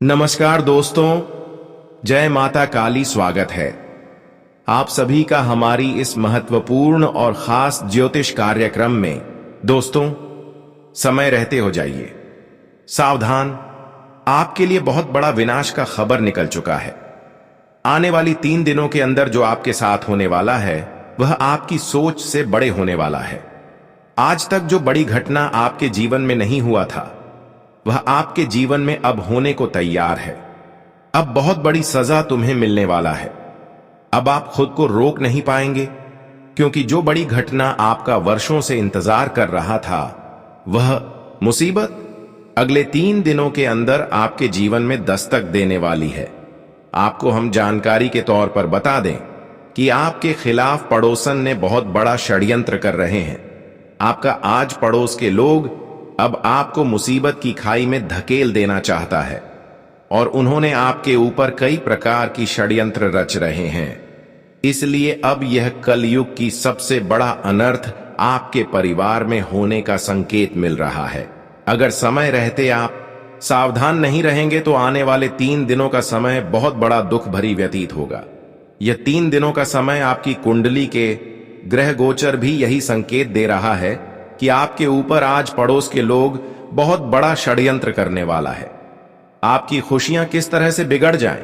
नमस्कार दोस्तों, जय माता काली। स्वागत है आप सभी का हमारी इस महत्वपूर्ण और खास ज्योतिष कार्यक्रम में। दोस्तों, समय रहते हो जाइए सावधान। आपके लिए बहुत बड़ा विनाश का खबर निकल चुका है। आने वाली 3 दिनों के अंदर जो आपके साथ होने वाला है वह आपकी सोच से बड़े होने वाला है। आज तक जो बड़ी घटना आपके जीवन में नहीं हुआ था वह आपके जीवन में अब होने को तैयार है। अब बहुत बड़ी सजा तुम्हें मिलने वाला है। अब आप खुद को रोक नहीं पाएंगे, क्योंकि जो बड़ी घटना आपका वर्षों से इंतजार कर रहा था वह मुसीबत अगले 3 दिनों के अंदर आपके जीवन में दस्तक देने वाली है। आपको हम जानकारी के तौर पर बता दें कि आपके खिलाफ पड़ोसन ने बहुत बड़ा षड्यंत्र कर रहे हैं। आपका आज पड़ोस के लोग अब आपको मुसीबत की खाई में धकेल देना चाहता है और उन्होंने आपके ऊपर कई प्रकार की षड्यंत्र रच रहे हैं। इसलिए अब यह कलयुग की सबसे बड़ा अनर्थ आपके परिवार में होने का संकेत मिल रहा है। अगर समय रहते आप सावधान नहीं रहेंगे तो आने वाले 3 दिनों का समय बहुत बड़ा दुख भरी व्यतीत होगा। यह 3 दिनों का समय आपकी कुंडली के ग्रह गोचर भी यही संकेत दे रहा है कि आपके ऊपर आज पड़ोस के लोग बहुत बड़ा षड्यंत्र करने वाला है। आपकी खुशियां किस तरह से बिगड़ जाएं,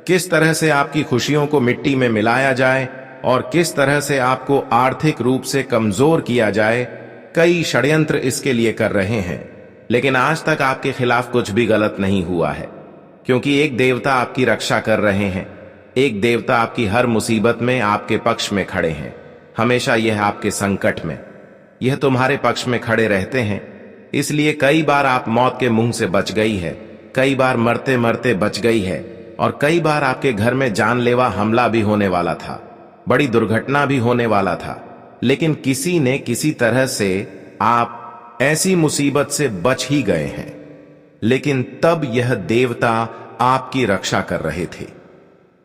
किस तरह से आपकी खुशियों को मिट्टी में मिलाया जाए और किस तरह से आपको आर्थिक रूप से कमजोर किया जाए, कई षड्यंत्र इसके लिए कर रहे हैं। लेकिन आज तक आपके खिलाफ कुछ भी गलत नहीं हुआ है, क्योंकि एक देवता आपकी रक्षा कर रहे हैं। एक देवता आपकी हर मुसीबत में आपके पक्ष में खड़े हैं। हमेशा यह आपके संकट में यह तुम्हारे पक्ष में खड़े रहते हैं। इसलिए कई बार आप मौत के मुंह से बच गई है, कई बार मरते मरते बच गई है और कई बार आपके घर में जानलेवा हमला भी होने वाला था, बड़ी दुर्घटना भी होने वाला था। लेकिन किसी ने किसी तरह से आप ऐसी मुसीबत से बच ही गए हैं। लेकिन तब यह देवता आपकी रक्षा कर रहे थे।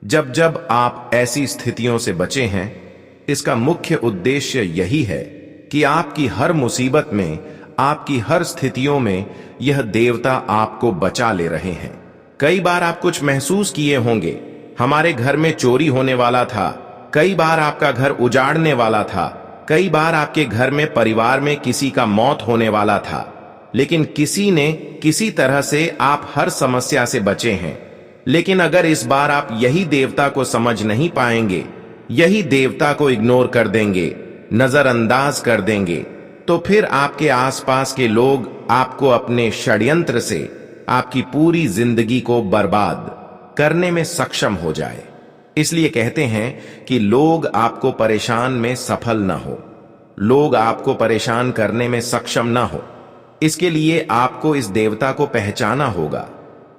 जब जब आप ऐसी स्थितियों से बचे हैं, इसका मुख्य उद्देश्य यही है कि आपकी हर मुसीबत में, आपकी हर स्थितियों में यह देवता आपको बचा ले रहे हैं। कई बार आप कुछ महसूस किए होंगे, हमारे घर में चोरी होने वाला था, कई बार आपका घर उजाड़ने वाला था, कई बार आपके घर में परिवार में किसी का मौत होने वाला था। लेकिन किसी ने किसी तरह से आप हर समस्या से बचे हैं। लेकिन अगर इस बार आप यही देवता को समझ नहीं पाएंगे, यही देवता को इग्नोर कर देंगे, नजरअंदाज कर देंगे, तो फिर आपके आसपास के लोग आपको अपने षड्यंत्र से आपकी पूरी जिंदगी को बर्बाद करने में सक्षम हो जाए। इसलिए कहते हैं कि लोग आपको परेशान में सफल न हो, लोग आपको परेशान करने में सक्षम न हो। इसके लिए आपको इस देवता को पहचाना होगा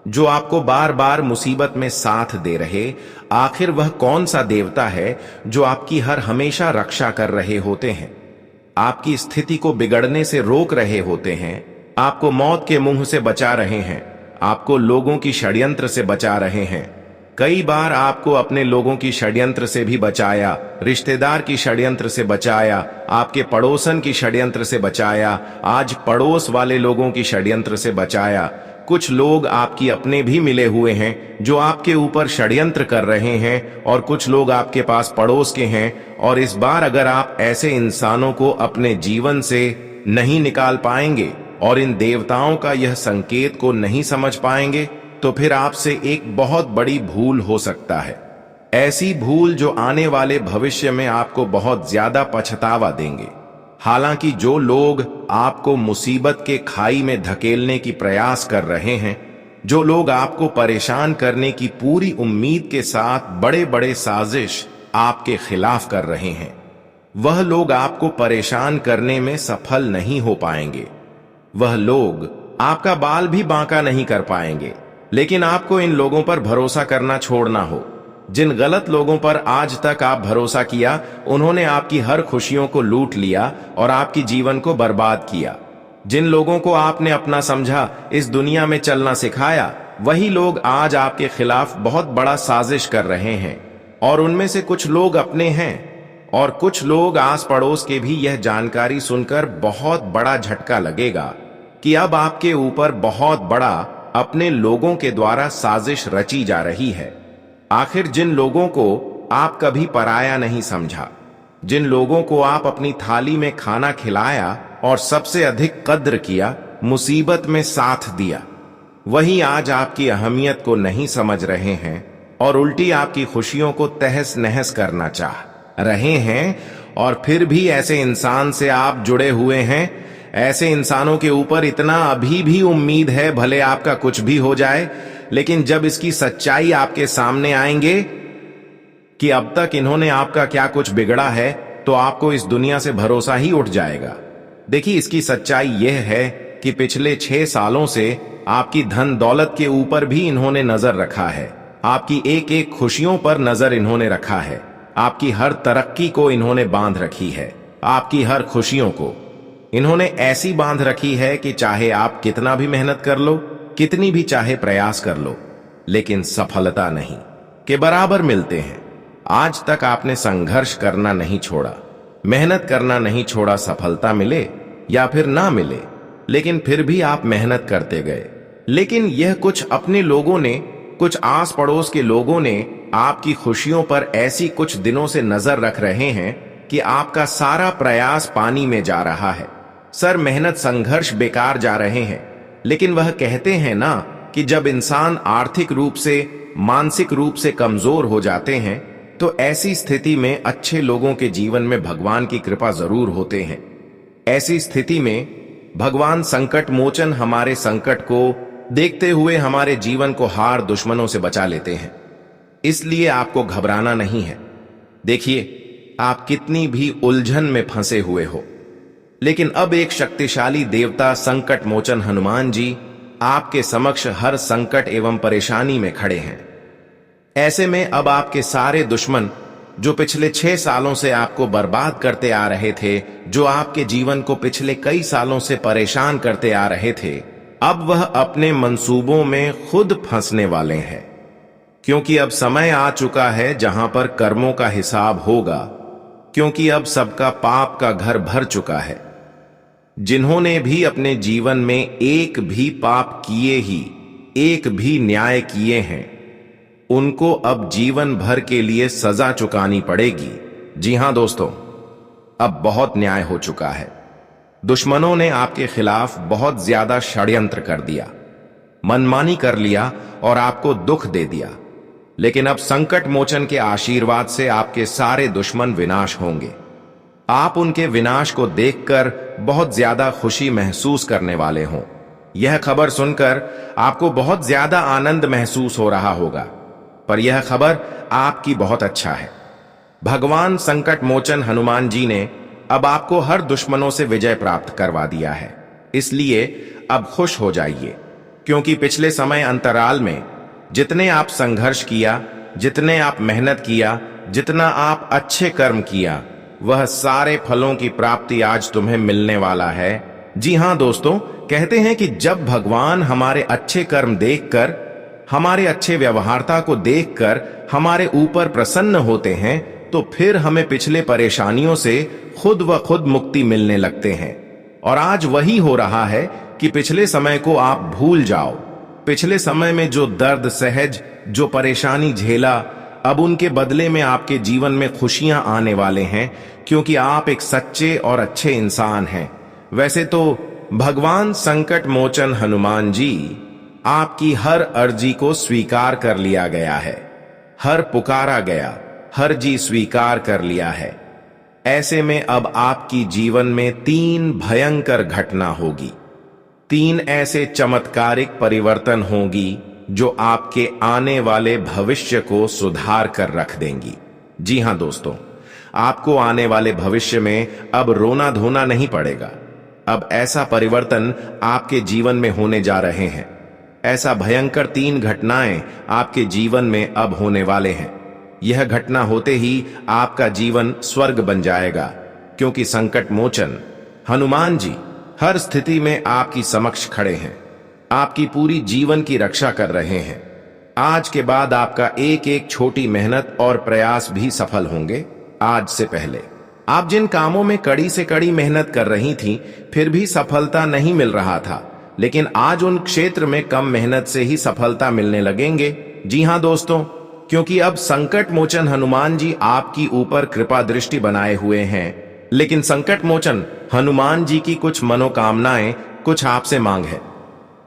जो आपको बार बार मुसीबत में साथ दे रहे। आखिर वह कौन सा देवता है जो आपकी हर हमेशा रक्षा कर रहे होते हैं, आपकी स्थिति को बिगड़ने से रोक रहे होते हैं, आपको मौत के मुंह से बचा रहे हैं, आपको लोगों की षड्यंत्र से बचा रहे हैं। कई बार आपको अपने लोगों की षड्यंत्र से भी बचाया, रिश्तेदार की षड्यंत्र से बचाया, आपके पड़ोसन की षड्यंत्र से बचाया, आज पड़ोस वाले लोगों की षड्यंत्र से बचाया। कुछ लोग आपकी अपने भी मिले हुए हैं जो आपके ऊपर षड्यंत्र कर रहे हैं और कुछ लोग आपके पास पड़ोस के हैं। और इस बार अगर आप ऐसे इंसानों को अपने जीवन से नहीं निकाल पाएंगे और इन देवताओं का यह संकेत को नहीं समझ पाएंगे, तो फिर आपसे एक बहुत बड़ी भूल हो सकता है। ऐसी भूल जो आने वाले भविष्य में आपको बहुत ज्यादा पछतावा देंगे। हालांकि जो लोग आपको मुसीबत के खाई में धकेलने की प्रयास कर रहे हैं, जो लोग आपको परेशान करने की पूरी उम्मीद के साथ बड़े बड़े साजिश आपके खिलाफ कर रहे हैं, वह लोग आपको परेशान करने में सफल नहीं हो पाएंगे। वह लोग आपका बाल भी बांका नहीं कर पाएंगे। लेकिन आपको इन लोगों पर भरोसा करना छोड़ना हो। जिन गलत लोगों पर आज तक आप भरोसा किया, उन्होंने आपकी हर खुशियों को लूट लिया और आपकी जीवन को बर्बाद किया। जिन लोगों को आपने अपना समझा, इस दुनिया में चलना सिखाया, वही लोग आज आपके खिलाफ बहुत बड़ा साजिश कर रहे हैं। और उनमें से कुछ लोग अपने हैं और कुछ लोग आस पड़ोस के भी। यह जानकारी सुनकर बहुत बड़ा झटका लगेगा कि अब आपके ऊपर बहुत बड़ा अपने लोगों के द्वारा साजिश रची जा रही है। आखिर जिन लोगों को आप कभी पराया नहीं समझा, जिन लोगों को आप अपनी थाली में खाना खिलाया और सबसे अधिक कद्र किया, मुसीबत में साथ दिया, वही आज आपकी अहमियत को नहीं समझ रहे हैं और उल्टी आपकी खुशियों को तहस नहस करना चाह रहे हैं। और फिर भी ऐसे इंसान से आप जुड़े हुए हैं, ऐसे इंसानों के ऊपर इतना अभी भी उम्मीद है, भले आपका कुछ भी हो जाए, लेकिन जब इसकी सच्चाई आपके सामने आएंगे कि अब तक इन्होंने आपका क्या कुछ बिगड़ा है, तो आपको इस दुनिया से भरोसा ही उठ जाएगा। देखिए, इसकी सच्चाई यह है कि पिछले 6 सालों से आपकी धन दौलत के ऊपर भी इन्होंने नजर रखा है, आपकी एक एक खुशियों पर नजर इन्होंने रखा है, आपकी हर तरक्की को इन्होंने बांध रखी है, आपकी हर खुशियों को इन्होंने ऐसी बांध रखी है कि चाहे आप कितना भी मेहनत कर लो, कितनी भी चाहे प्रयास कर लो, लेकिन सफलता नहीं के बराबर मिलते हैं। आज तक आपने संघर्ष करना नहीं छोड़ा, मेहनत करना नहीं छोड़ा, सफलता मिले या फिर ना मिले, लेकिन फिर भी आप मेहनत करते गए। लेकिन यह कुछ अपने लोगों ने, कुछ आस पड़ोस के लोगों ने आपकी खुशियों पर ऐसी कुछ दिनों से नजर रख रहे हैं कि आपका सारा प्रयास पानी में जा रहा है, सर मेहनत संघर्ष बेकार जा रहे हैं। लेकिन वह कहते हैं ना कि जब इंसान आर्थिक रूप से, मानसिक रूप से कमजोर हो जाते हैं, तो ऐसी स्थिति में अच्छे लोगों के जीवन में भगवान की कृपा जरूर होते हैं। ऐसी स्थिति में भगवान संकट मोचन हमारे संकट को देखते हुए हमारे जीवन को हार दुश्मनों से बचा लेते हैं। इसलिए आपको घबराना नहीं है। देखिए, आप कितनी भी उलझन में फंसे हुए हो, लेकिन अब एक शक्तिशाली देवता संकट मोचन हनुमान जी आपके समक्ष हर संकट एवं परेशानी में खड़े हैं। ऐसे में अब आपके सारे दुश्मन जो पिछले 6 सालों से आपको बर्बाद करते आ रहे थे, जो आपके जीवन को पिछले कई सालों से परेशान करते आ रहे थे, अब वह अपने मंसूबों में खुद फंसने वाले हैं। क्योंकि अब समय आ चुका है जहां पर कर्मों का हिसाब होगा, क्योंकि अब सबका पाप का घर भर चुका है। जिन्होंने भी अपने जीवन में एक भी पाप किए ही, एक भी न्याय किए हैं, उनको अब जीवन भर के लिए सजा चुकानी पड़ेगी। जी हां दोस्तों, अब बहुत न्याय हो चुका है। दुश्मनों ने आपके खिलाफ बहुत ज्यादा षड्यंत्र कर दिया, मनमानी कर लिया और आपको दुख दे दिया। लेकिन अब संकट मोचन के आशीर्वाद से आपके सारे दुश्मन विनाश होंगे। आप उनके विनाश को देखकर बहुत ज्यादा खुशी महसूस करने वाले हों। यह खबर सुनकर आपको बहुत ज्यादा आनंद महसूस हो रहा होगा, पर यह खबर आपकी बहुत अच्छा है। भगवान संकट मोचन हनुमान जी ने अब आपको हर दुश्मनों से विजय प्राप्त करवा दिया है। इसलिए अब खुश हो जाइए, क्योंकि पिछले समय अंतराल में जितने आप संघर्ष किया, जितने आप मेहनत किया, जितना आप अच्छे कर्म किया, वह सारे फलों की प्राप्ति आज तुम्हें मिलने वाला है। जी हां दोस्तों, कहते हैं कि जब भगवान हमारे अच्छे कर्म देखकर, हमारे अच्छे व्यवहारता को देखकर हमारे ऊपर प्रसन्न होते हैं, तो फिर हमें पिछले परेशानियों से खुद व खुद मुक्ति मिलने लगते हैं। और आज वही हो रहा है कि पिछले समय को आप भूल जाओ। पिछले समय में जो दर्द सहज, जो परेशानी झेला, अब उनके बदले में आपके जीवन में खुशियां आने वाले हैं, क्योंकि आप एक सच्चे और अच्छे इंसान हैं। वैसे तो भगवान संकट मोचन हनुमान जी आपकी हर अर्जी को स्वीकार कर लिया गया है, हर पुकारा गया हर जी स्वीकार कर लिया है। ऐसे में अब आपकी जीवन में 3 भयंकर घटना होगी, 3 ऐसे चमत्कारिक परिवर्तन होगी जो आपके आने वाले भविष्य को सुधार कर रख देंगी। जी हां दोस्तों, आपको आने वाले भविष्य में अब रोना धोना नहीं पड़ेगा। अब ऐसा परिवर्तन आपके जीवन में होने जा रहे हैं। ऐसा भयंकर 3 घटनाएं आपके जीवन में अब होने वाले हैं। यह घटना होते ही आपका जीवन स्वर्ग बन जाएगा, क्योंकि संकट मोचन हनुमान जी हर स्थिति में आपकी समक्ष खड़े हैं, आपकी पूरी जीवन की रक्षा कर रहे हैं। आज के बाद आपका एक एक छोटी मेहनत और प्रयास भी सफल होंगे। आज से पहले आप जिन कामों में कड़ी से कड़ी मेहनत कर रही थी, फिर भी सफलता नहीं मिल रहा था, लेकिन आज उन क्षेत्र में कम मेहनत से ही सफलता मिलने लगेंगे। जी हां दोस्तों, क्योंकि अब संकट मोचन हनुमान जी आपकी ऊपर कृपा दृष्टि बनाए हुए हैं। लेकिन संकट मोचन हनुमान जी की कुछ मनोकामनाएं, कुछ आपसे मांग है।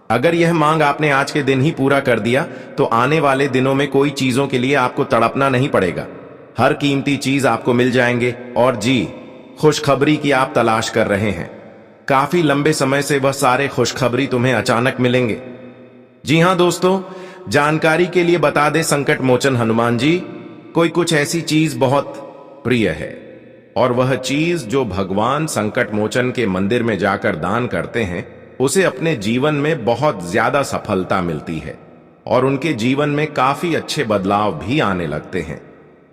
अगर यह मांग आपने आज के दिन ही पूरा कर दिया तो आने वाले दिनों में कोई चीजों के लिए आपको तड़पना नहीं पड़ेगा। हर कीमती चीज आपको मिल जाएंगे। और जी, खुशखबरी की आप तलाश कर रहे हैं, काफी लंबे समय से वह सारे खुशखबरी तुम्हें अचानक मिलेंगे। जी हां दोस्तों, जानकारी के लिए बता दे संकट मोचन हनुमान जी, कोई कुछ ऐसी चीज बहुत प्रिय है, और वह चीज जो भगवान संकट मोचन के मंदिर में जाकर दान करते हैं, उसे अपने जीवन में बहुत ज्यादा सफलता मिलती है और उनके जीवन में काफी अच्छे बदलाव भी आने लगते हैं।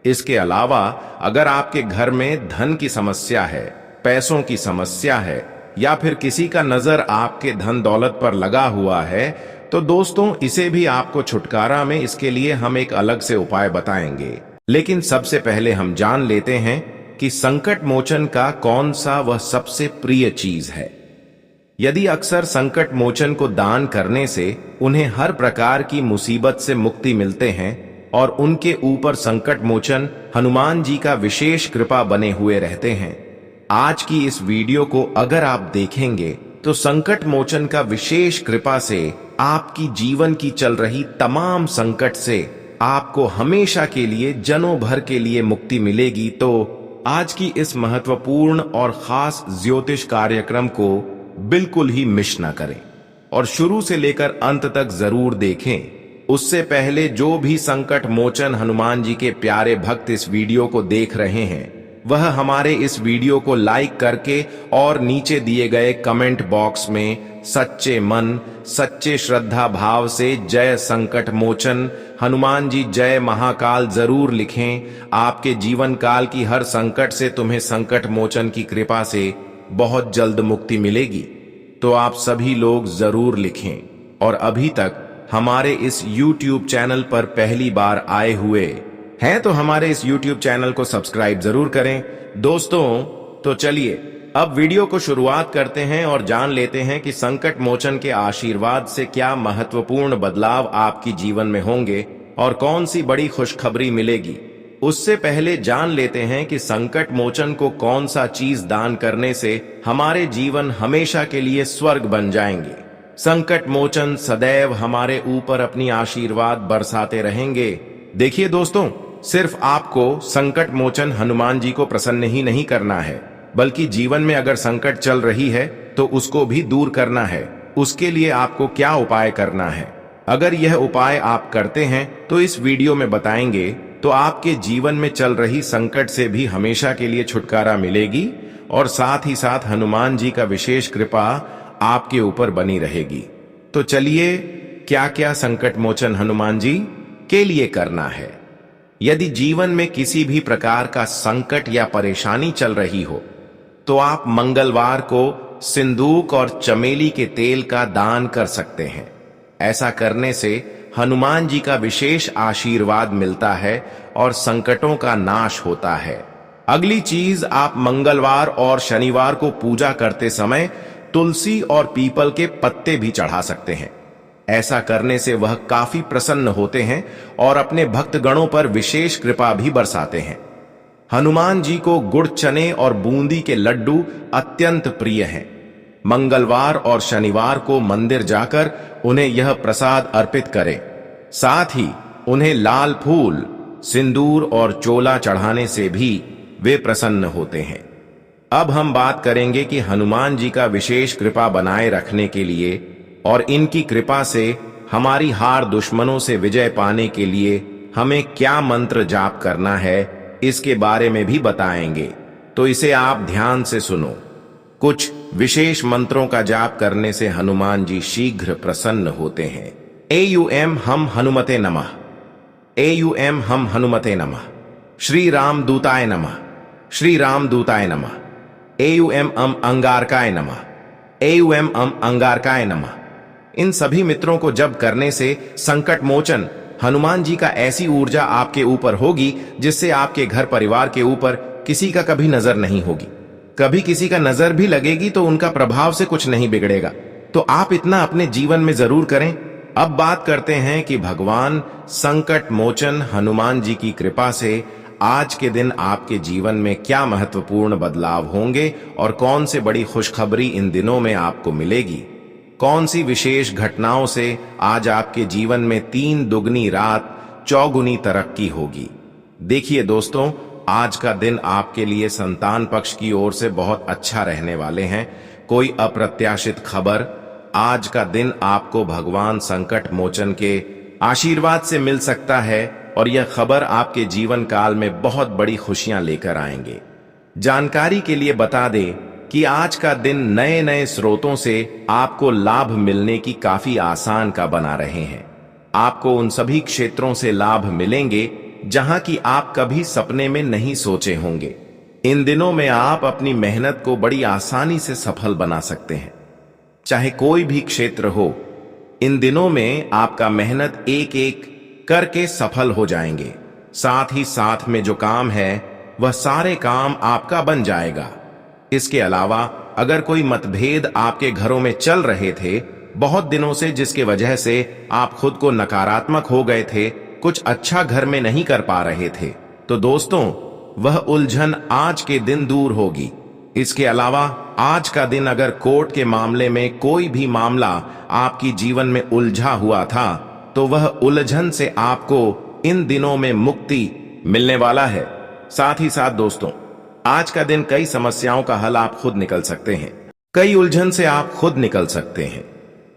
इसके अलावा अगर आपके घर में धन की समस्या है, पैसों की समस्या है, या फिर किसी का नजर आपके धन दौलत पर लगा हुआ है, तो दोस्तों इसे भी आपको छुटकारा में इसके लिए हम एक अलग से उपाय बताएंगे। लेकिन सबसे पहले हम जान लेते हैं कि संकट मोचन का कौन सा वह सबसे प्रिय चीज है। यदि अक्सर संकट मोचन को दान करने से उन्हें हर प्रकार की मुसीबत से मुक्ति मिलते हैं और उनके ऊपर संकट मोचन हनुमान जी का विशेष कृपा बने हुए रहते हैं। आज की इस वीडियो को अगर आप देखेंगे तो संकट मोचन का विशेष कृपा से आपकी जीवन की चल रही तमाम संकट से आपको हमेशा के लिए, जनों भर के लिए मुक्ति मिलेगी। तो आज की इस महत्वपूर्ण और खास ज्योतिष कार्यक्रम को बिल्कुल ही मिस न करें और शुरू से लेकर अंत तक जरूर देखें। उससे पहले जो भी संकट मोचन हनुमान जी के प्यारे भक्त इस वीडियो को देख रहे हैं, वह हमारे इस वीडियो को लाइक करके और नीचे दिए गए कमेंट बॉक्स में सच्चे मन, सच्चे श्रद्धा भाव से जय संकट मोचन हनुमान जी जय महाकाल जरूर लिखें। आपके जीवन काल की हर संकट से तुम्हें संकट मोचन की कृपा से बहुत जल्द मुक्ति मिलेगी। तो आप सभी लोग जरूर लिखें और अभी तक हमारे इस YouTube चैनल पर पहली बार आए हुए हैं तो हमारे इस YouTube चैनल को सब्सक्राइब जरूर करें। दोस्तों तो चलिए अब वीडियो को शुरुआत करते हैं और जान लेते हैं कि संकट मोचन के आशीर्वाद से क्या महत्वपूर्ण बदलाव आपकी जीवन में होंगे और कौन सी बड़ी खुशखबरी मिलेगी। उससे पहले जान लेते हैं कि संकट मोचन को कौन सा चीज दान करने से हमारे जीवन हमेशा के लिए स्वर्ग बन जाएंगे। संकट मोचन सदैव हमारे ऊपर अपनी आशीर्वाद बरसाते रहेंगे। देखिए दोस्तों, सिर्फ आपको संकट मोचन हनुमान जी को प्रसन्न ही नहीं करना है, बल्कि जीवन में अगर संकट चल रही है तो उसको भी दूर करना है। उसके लिए आपको क्या उपाय करना है, अगर यह उपाय आप करते हैं तो इस वीडियो में बताएंगे, तो आपके जीवन में चल रही संकट से भी हमेशा के लिए छुटकारा मिलेगी और साथ ही साथ हनुमान जी का विशेष कृपा आपके ऊपर बनी रहेगी। तो चलिए, क्या क्या संकट मोचन हनुमान जी के लिए करना है। यदि जीवन में किसी भी प्रकार का संकट या परेशानी चल रही हो तो आप मंगलवार को सिंदूक और चमेली के तेल का दान कर सकते हैं। ऐसा करने से हनुमान जी का विशेष आशीर्वाद मिलता है और संकटों का नाश होता है। अगली चीज, आप मंगलवार और शनिवार को पूजा करते समय तुलसी और पीपल के पत्ते भी चढ़ा सकते हैं। ऐसा करने से वह काफी प्रसन्न होते हैं और अपने भक्तगणों पर विशेष कृपा भी बरसाते हैं। हनुमान जी को गुड़, चने और बूंदी के लड्डू अत्यंत प्रिय हैं। मंगलवार और शनिवार को मंदिर जाकर उन्हें यह प्रसाद अर्पित करें। साथ ही उन्हें लाल फूल, सिंदूर और चोला चढ़ाने से भी वे प्रसन्न होते हैं। अब हम बात करेंगे कि हनुमान जी का विशेष कृपा बनाए रखने के लिए और इनकी कृपा से हमारी हार दुश्मनों से विजय पाने के लिए हमें क्या मंत्र जाप करना है, इसके बारे में भी बताएंगे। तो इसे आप ध्यान से सुनो। कुछ विशेष मंत्रों का जाप करने से हनुमान जी शीघ्र प्रसन्न होते हैं। एयूएम हम हनुमते नमः, एयूएम हम हनुमते नमः, श्री राम दूताय नमः, श्री राम दूताय नमः, एयूएम अंगारकाय नमः, एयूएम अंगारकाय नमः। इन सभी मित्रों को जप करने से संकट मोचन हनुमान जी का ऐसी ऊर्जा आपके ऊपर होगी जिससे आपके घर परिवार के ऊपर किसी का कभी नजर नहीं होगी। कभी किसी का नजर भी लगेगी तो उनका प्रभाव से कुछ नहीं बिगड़ेगा। तो आप इतना अपने जीवन में जरूर करें। अब बात करते हैं कि भगवान संकट मोचन हनुमान जी की कृपा से आज के दिन आपके जीवन में क्या महत्वपूर्ण बदलाव होंगे और कौन से बड़ी खुशखबरी इन दिनों में आपको मिलेगी। कौन सी विशेष घटनाओं से आज आपके जीवन में 3 दुगनी रात चौगुनी तरक्की होगी। देखिए दोस्तों, आज का दिन आपके लिए संतान पक्ष की ओर से बहुत अच्छा रहने वाले हैं। कोई अप्रत्याशित खबर, आज का दिन आपको भगवान संकट मोचन के आशीर्वाद से मिल सकता है और यह खबर आपके जीवन काल में बहुत बड़ी खुशियां लेकर आएंगे। जानकारी के लिए बता दें कि आज का दिन नए नए स्रोतों से आपको लाभ मिलने की काफी आसान का बना रहे हैं। आपको उन सभी क्षेत्रों से लाभ मिलेंगे जहां की आप कभी सपने में नहीं सोचे होंगे। इन दिनों में आप अपनी मेहनत को बड़ी आसानी से सफल बना सकते हैं, चाहे कोई भी क्षेत्र हो। इन दिनों में आपका मेहनत एक एक करके सफल हो जाएंगे। साथ ही साथ में जो काम है वह सारे काम आपका बन जाएगा। इसके अलावा अगर कोई मतभेद आपके घरों में चल रहे थे बहुत दिनों से, जिसके वजह से आप खुद को नकारात्मक हो गए थे, कुछ अच्छा घर में नहीं कर पा रहे थे, तो दोस्तों वह उलझन आज के दिन दूर होगी। इसके अलावा आज का दिन अगर कोर्ट के मामले में कोई भी मामला आपकी जीवन में उलझा हुआ था तो वह उलझन से आपको इन दिनों में मुक्ति मिलने वाला है। साथ ही साथ दोस्तों, आज का दिन कई समस्याओं का हल आप खुद निकल सकते हैं। कई उलझन से आप खुद निकल सकते हैं,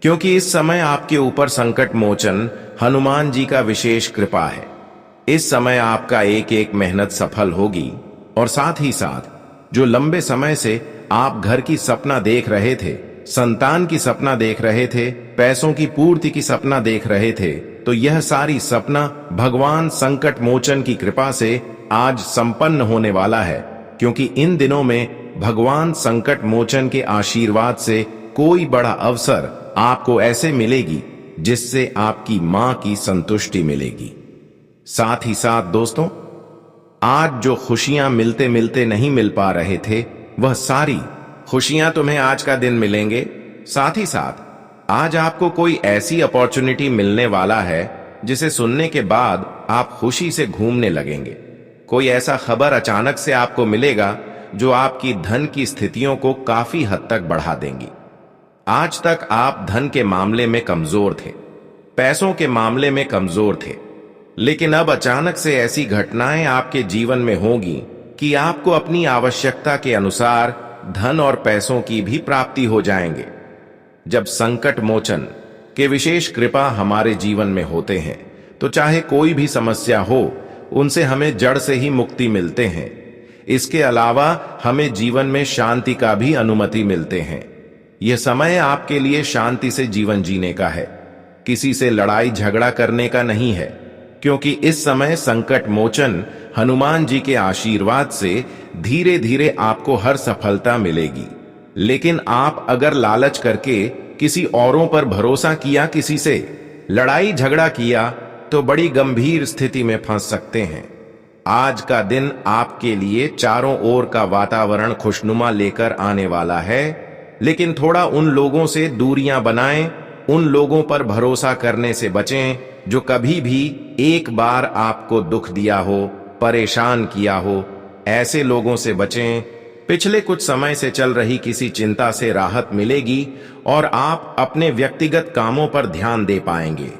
क्योंकि इस समय आपके ऊपर संकट मोचन हनुमान जी का विशेष कृपा है। इस समय आपका एक एक मेहनत सफल होगी और साथ ही साथ जो लंबे समय से आप घर की सपना देख रहे थे, संतान की सपना देख रहे थे, पैसों की पूर्ति की सपना देख रहे थे, तो यह सारी सपना भगवान संकट मोचन की कृपा से आज संपन्न होने वाला है। क्योंकि इन दिनों में भगवान संकट मोचन के आशीर्वाद से कोई बड़ा अवसर आपको ऐसे मिलेगी जिससे आपकी मां की संतुष्टि मिलेगी। साथ ही साथ दोस्तों, आज जो खुशियां मिलते मिलते नहीं मिल पा रहे थे वह सारी खुशियां तुम्हें आज का दिन मिलेंगे। साथ ही साथ आज आपको कोई ऐसी अपॉर्चुनिटी मिलने वाला है जिसे सुनने के बाद आप खुशी से घूमने लगेंगे। कोई ऐसा खबर अचानक से आपको मिलेगा जो आपकी धन की स्थितियों को काफी हद तक बढ़ा देंगी। आज तक आप धन के मामले में कमजोर थे, पैसों के मामले में कमजोर थे, लेकिन अब अचानक से ऐसी घटनाएं आपके जीवन में होगी कि आपको अपनी आवश्यकता के अनुसार धन और पैसों की भी प्राप्ति हो जाएंगे। जब संकट मोचन के विशेष कृपा हमारे जीवन में होते हैं तो चाहे कोई भी समस्या हो उनसे हमें जड़ से ही मुक्ति मिलते हैं। इसके अलावा हमें जीवन में शांति का भी अनुमति मिलते हैं। यह समय आपके लिए शांति से जीवन जीने का है, किसी से लड़ाई झगड़ा करने का नहीं है, क्योंकि इस समय संकट मोचन हनुमान जी के आशीर्वाद से धीरे धीरे आपको हर सफलता मिलेगी। लेकिन आप अगर लालच करके किसी औरों पर भरोसा किया, किसी से लड़ाई झगड़ा किया, तो बड़ी गंभीर स्थिति में फंस सकते हैं। आज का दिन आपके लिए चारों ओर का वातावरण खुशनुमा लेकर आने वाला है, लेकिन थोड़ा उन लोगों से दूरियां बनाएं, उन लोगों पर भरोसा करने से बचें जो कभी भी एक बार आपको दुख दिया हो, परेशान किया हो। ऐसे लोगों से बचें। पिछले कुछ समय से चल रही किसी चिंता से राहत मिलेगी और आप अपने व्यक्तिगत कामों पर ध्यान दे पाएंगे।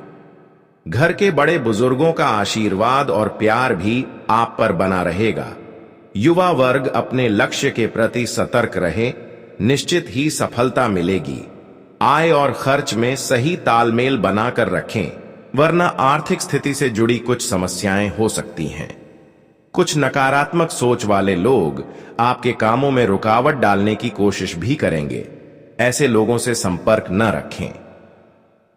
घर के बड़े बुजुर्गों का आशीर्वाद और प्यार भी आप पर बना रहेगा। युवा वर्ग अपने लक्ष्य के प्रति सतर्क रहे, निश्चित ही सफलता मिलेगी। आय और खर्च में सही तालमेल बनाकर रखें, वरना आर्थिक स्थिति से जुड़ी कुछ समस्याएं हो सकती हैं। कुछ नकारात्मक सोच वाले लोग आपके कामों में रुकावट डालने की कोशिश भी करेंगे। ऐसे लोगों से संपर्क न रखें।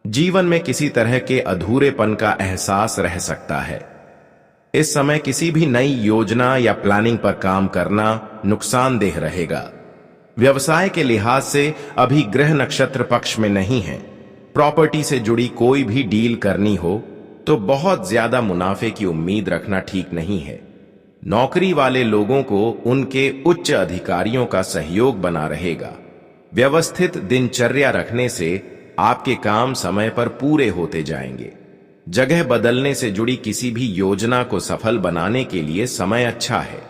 जीवन में किसी तरह के अधूरेपन का एहसास रह सकता है। इस समय किसी भी नई योजना या प्लानिंग पर काम करना नुकसानदेह रहेगा। व्यवसाय के लिहाज से अभी ग्रह नक्षत्र पक्ष में नहीं है। प्रॉपर्टी से जुड़ी कोई भी डील करनी हो तो बहुत ज्यादा मुनाफे की उम्मीद रखना ठीक नहीं है। नौकरी वाले लोगों को उनके उच्च अधिकारियों का सहयोग बना रहेगा। व्यवस्थित दिनचर्या रखने से आपके काम समय पर पूरे होते जाएंगे। जगह बदलने से जुड़ी किसी भी योजना को सफल बनाने के लिए समय अच्छा है।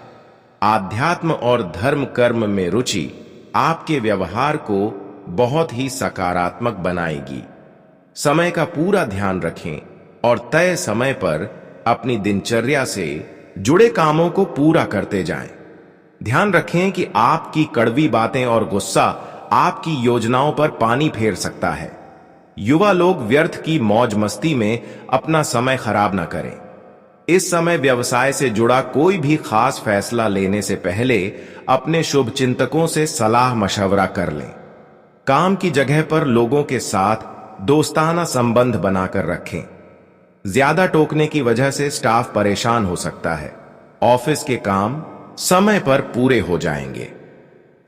आध्यात्म और धर्म कर्म में रुचि आपके व्यवहार को बहुत ही सकारात्मक बनाएगी। समय का पूरा ध्यान रखें और तय समय पर अपनी दिनचर्या से जुड़े कामों को पूरा करते जाएं। ध्यान रखें कि आपकी कड़वी बातें और गुस्सा आपकी योजनाओं पर पानी फेर सकता है। युवा लोग व्यर्थ की मौज मस्ती में अपना समय खराब ना करें। इस समय व्यवसाय से जुड़ा कोई भी खास फैसला लेने से पहले अपने शुभ चिंतकों से सलाह मशवरा कर लें। काम की जगह पर लोगों के साथ दोस्ताना संबंध बनाकर रखें। ज्यादा टोकने की वजह से स्टाफ परेशान हो सकता है। ऑफिस के काम समय पर पूरे हो जाएंगे।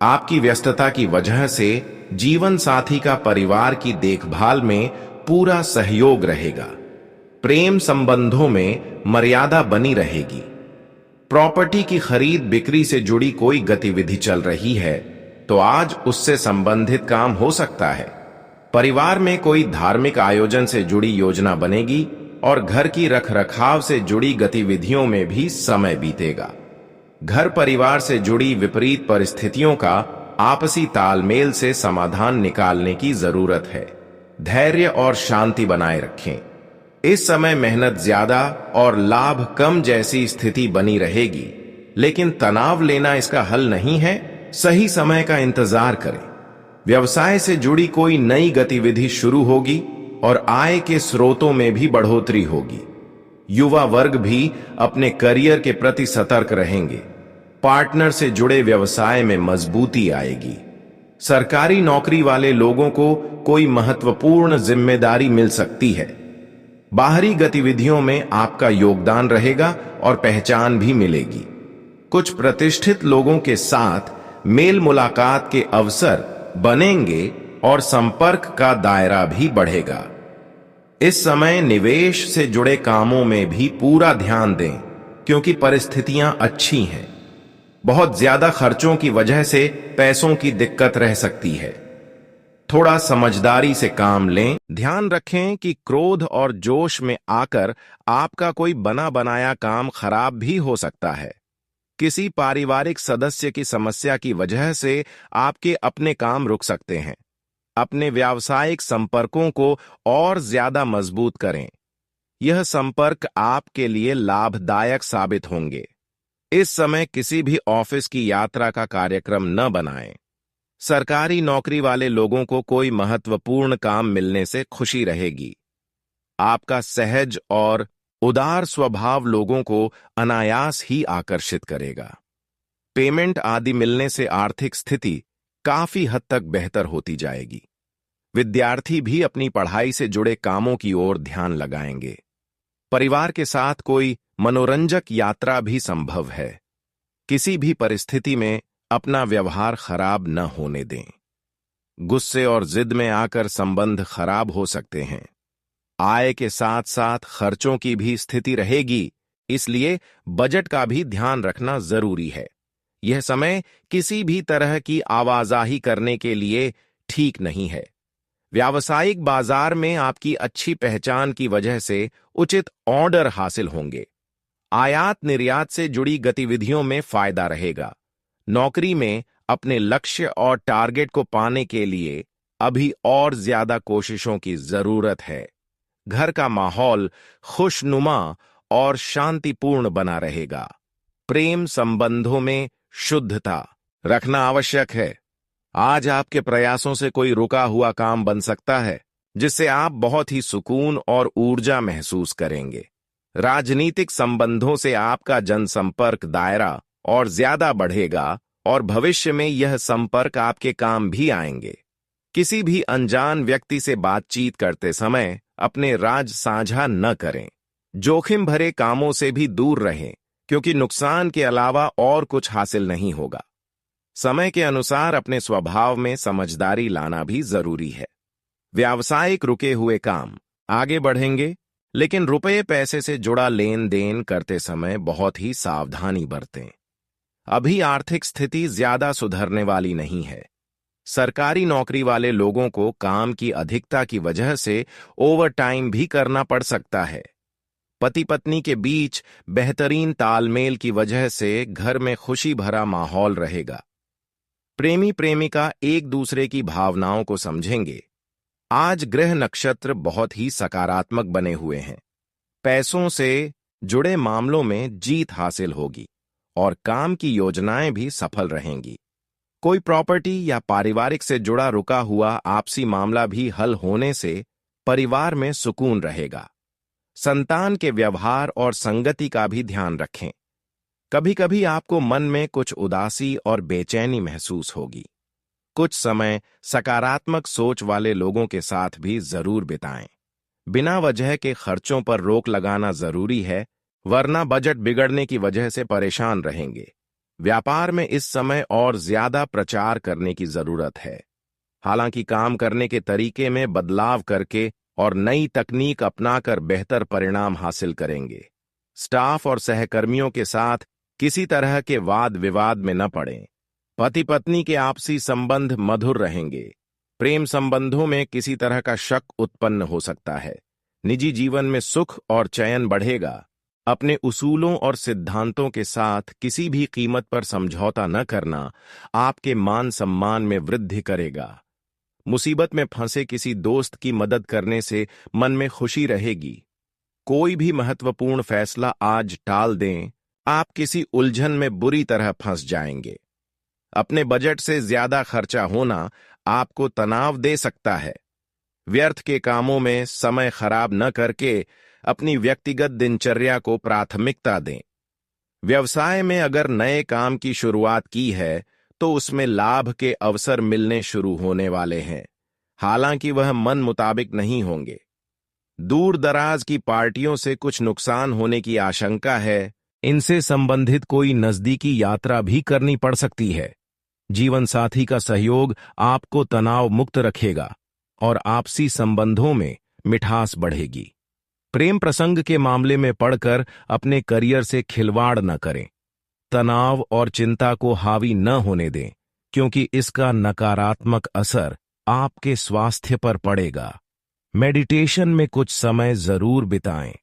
आपकी व्यस्तता की वजह से जीवन साथी का परिवार की देखभाल में पूरा सहयोग रहेगा। प्रेम संबंधों में मर्यादा बनी रहेगी। प्रॉपर्टी की खरीद बिक्री से जुड़ी कोई गतिविधि चल रही है तो आज उससे संबंधित काम हो सकता है। परिवार में कोई धार्मिक आयोजन से जुड़ी योजना बनेगी और घर की रखरखाव से जुड़ी गतिविधियों में भी समय बीतेगा। घर परिवार से जुड़ी विपरीत परिस्थितियों का आपसी तालमेल से समाधान निकालने की जरूरत है। धैर्य और शांति बनाए रखें। इस समय मेहनत ज्यादा और लाभ कम जैसी स्थिति बनी रहेगी, लेकिन तनाव लेना इसका हल नहीं है। सही समय का इंतजार करें। व्यवसाय से जुड़ी कोई नई गतिविधि शुरू होगी और आय के स्रोतों में भी बढ़ोतरी होगी। युवा वर्ग भी अपने करियर के प्रति सतर्क रहेंगे। पार्टनर से जुड़े व्यवसाय में मजबूती आएगी। सरकारी नौकरी वाले लोगों को कोई महत्वपूर्ण जिम्मेदारी मिल सकती है। बाहरी गतिविधियों में आपका योगदान रहेगा और पहचान भी मिलेगी। कुछ प्रतिष्ठित लोगों के साथ मेल मुलाकात के अवसर बनेंगे और संपर्क का दायरा भी बढ़ेगा। इस समय निवेश से जुड़े कामों में भी पूरा ध्यान दें, क्योंकि परिस्थितियां अच्छी हैं। बहुत ज्यादा खर्चों की वजह से पैसों की दिक्कत रह सकती है। थोड़ा समझदारी से काम लें। ध्यान रखें कि क्रोध और जोश में आकर आपका कोई बना बनाया काम खराब भी हो सकता है। किसी पारिवारिक सदस्य की समस्या की वजह से आपके अपने काम रुक सकते हैं। अपने व्यावसायिक संपर्कों को और ज्यादा मजबूत करें। यह संपर्क आपके लिए लाभदायक साबित होंगे। इस समय किसी भी ऑफिस की यात्रा का कार्यक्रम न बनाएं। सरकारी नौकरी वाले लोगों को कोई महत्वपूर्ण काम मिलने से खुशी रहेगी। आपका सहज और उदार स्वभाव लोगों को अनायास ही आकर्षित करेगा। पेमेंट आदि मिलने से आर्थिक स्थिति काफी हद तक बेहतर होती जाएगी। विद्यार्थी भी अपनी पढ़ाई से जुड़े कामों की ओर ध्यान लगाएंगे। परिवार के साथ कोई मनोरंजक यात्रा भी संभव है। किसी भी परिस्थिति में अपना व्यवहार खराब न होने दें। गुस्से और जिद में आकर संबंध खराब हो सकते हैं। आय के साथ साथ खर्चों की भी स्थिति रहेगी, इसलिए बजट का भी ध्यान रखना जरूरी है। यह समय किसी भी तरह की आवाजाही करने के लिए ठीक नहीं है। व्यावसायिक बाजार में आपकी अच्छी पहचान की वजह से उचित ऑर्डर हासिल होंगे। आयात निर्यात से जुड़ी गतिविधियों में फायदा रहेगा। नौकरी में अपने लक्ष्य और टारगेट को पाने के लिए अभी और ज्यादा कोशिशों की जरूरत है। घर का माहौल खुशनुमा और शांतिपूर्ण बना रहेगा। प्रेम संबंधों में शुद्धता रखना आवश्यक है। आज आपके प्रयासों से कोई रुका हुआ काम बन सकता है, जिससे आप बहुत ही सुकून और ऊर्जा महसूस करेंगे। राजनीतिक संबंधों से आपका जनसंपर्क दायरा और ज्यादा बढ़ेगा और भविष्य में यह संपर्क आपके काम भी आएंगे। किसी भी अनजान व्यक्ति से बातचीत करते समय अपने राज साझा न करें। जोखिम भरे कामों से भी दूर रहें, क्योंकि नुकसान के अलावा और कुछ हासिल नहीं होगा। समय के अनुसार अपने स्वभाव में समझदारी लाना भी जरूरी है। व्यावसायिक रुके हुए काम आगे बढ़ेंगे, लेकिन रुपये पैसे से जुड़ा लेन देन करते समय बहुत ही सावधानी बरतें। अभी आर्थिक स्थिति ज्यादा सुधरने वाली नहीं है। सरकारी नौकरी वाले लोगों को काम की अधिकता की वजह से ओवर टाइम भी करना पड़ सकता है। पति पत्नी के बीच बेहतरीन तालमेल की वजह से घर में खुशी भरा माहौल रहेगा। प्रेमी प्रेमिका एक दूसरे की भावनाओं को समझेंगे। आज ग्रह नक्षत्र बहुत ही सकारात्मक बने हुए हैं। पैसों से जुड़े मामलों में जीत हासिल होगी और काम की योजनाएं भी सफल रहेंगी। कोई प्रॉपर्टी या पारिवारिक से जुड़ा रुका हुआ आपसी मामला भी हल होने से परिवार में सुकून रहेगा। संतान के व्यवहार और संगति का भी ध्यान रखें। कभी कभी आपको मन में कुछ उदासी और बेचैनी महसूस होगी। कुछ समय सकारात्मक सोच वाले लोगों के साथ भी जरूर बिताएं। बिना वजह के खर्चों पर रोक लगाना जरूरी है, वरना बजट बिगड़ने की वजह से परेशान रहेंगे। व्यापार में इस समय और ज्यादा प्रचार करने की जरूरत है। हालांकि काम करने के तरीके में बदलाव करके और नई तकनीक अपनाकर बेहतर परिणाम हासिल करेंगे। स्टाफ और सहकर्मियों के साथ किसी तरह के वाद विवाद में न पड़ें। पति पत्नी के आपसी संबंध मधुर रहेंगे। प्रेम संबंधों में किसी तरह का शक उत्पन्न हो सकता है। निजी जीवन में सुख और चयन बढ़ेगा। अपने उसूलों और सिद्धांतों के साथ किसी भी कीमत पर समझौता न करना आपके मान सम्मान में वृद्धि करेगा। मुसीबत में फंसे किसी दोस्त की मदद करने से मन में खुशी रहेगी। कोई भी महत्वपूर्ण फैसला आज टाल दें, आप किसी उलझन में बुरी तरह फंस जाएंगे। अपने बजट से ज्यादा खर्चा होना आपको तनाव दे सकता है। व्यर्थ के कामों में समय खराब न करके अपनी व्यक्तिगत दिनचर्या को प्राथमिकता दें। व्यवसाय में अगर नए काम की शुरुआत की है तो उसमें लाभ के अवसर मिलने शुरू होने वाले हैं, हालांकि वह मन मुताबिक नहीं होंगे। दूर दराज की पार्टियों से कुछ नुकसान होने की आशंका है। इनसे संबंधित कोई नजदीकी यात्रा भी करनी पड़ सकती है। जीवन साथी का सहयोग आपको तनाव मुक्त रखेगा और आपसी संबंधों में मिठास बढ़ेगी। प्रेम प्रसंग के मामले में पड़कर अपने करियर से खिलवाड़ न करें। तनाव और चिंता को हावी न होने दें, क्योंकि इसका नकारात्मक असर आपके स्वास्थ्य पर पड़ेगा। मेडिटेशन में कुछ समय जरूर बिताएं।